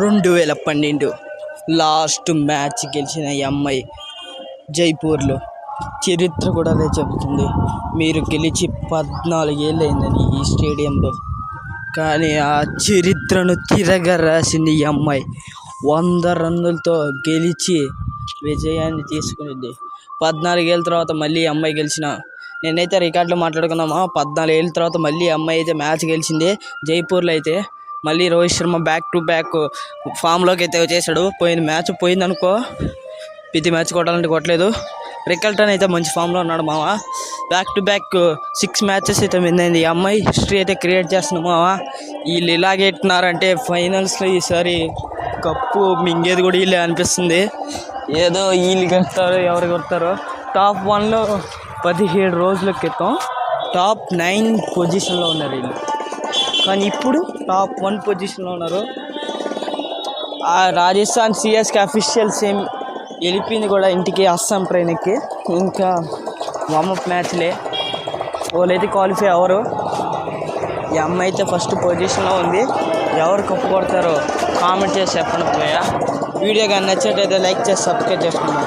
2012 last match గెలిచిన ఈ అమ్మాయి జైపూర్లో చరిత్ర కూడా అదే చెబుతుంది. మీరు గెలిచి 14 ఏళ్ళు అయిందని ఈ స్టేడియంలో. కానీ ఆ చరిత్రను తిరగరాసింది ఈ అమ్మాయి. 100 రన్నులతో గెలిచి విజయాన్ని తీసుకునింది. 14 ఏళ్ళ తర్వాత మళ్ళీ ఈ అమ్మాయి గెలిచిన, నేనైతే రికార్డులో మాట్లాడుకున్నామా, 14 ఏళ్ళ తర్వాత మళ్ళీ అమ్మాయి అయితే మ్యాచ్ గెలిచింది జైపూర్లో. అయితే మళ్ళీ Rohit Sharma back to back ఫామ్లోకి అయితే వచ్చేసాడు. పోయిన మ్యాచ్ పోయిందనుకో, ప్రతి మ్యాచ్ కొట్టాలంటే కొట్టలేదు. రికల్టన్ అయితే మంచి ఫామ్లో ఉన్నాడు మామ. బ్యాక్ టు బ్యాక్ 6 మ్యాచెస్ అయితే విన్ అయింది. ఈ అమ్మాయి హిస్టరీ అయితే క్రియేట్ చేస్తుంది మామ. వీళ్ళు ఇలాగే ఎట్టినారంటే ఫైనల్స్లో ఈసారి కప్పు మింగేది కూడా వీళ్ళే అనిపిస్తుంది. ఏదో వీళ్ళు కొడతారు, ఎవరు కొడతారో. టాప్ 1లో 17 రోజుల క్రితం టాప్ 9 పొజిషన్లో ఉన్నారు వీళ్ళు. కానీ ఇప్పుడు టాప్ 1 పొజిషన్లో ఉన్నారు. ఆ రాజస్థాన్ సిఎస్కే అఫీషియల్స్ ఏం వెళ్ళిపోయింది కూడా ఇంటికి, అస్సాం ట్రైన్ ఎక్కి. ఇంకా వార్మప్ మ్యాచ్లే, వాళ్ళైతే క్వాలిఫై అవ్వరు. ఈ అమ్మాయి అయితే ఫస్ట్ పొజిషన్లో ఉంది. ఎవరు కప్పు కొడతారో కామెంట్ చేసి చెప్పండి. వీడియో కానీ నచ్చినట్టయితే లైక్ చేసి సబ్స్క్రైబ్ చేసుకుందాం.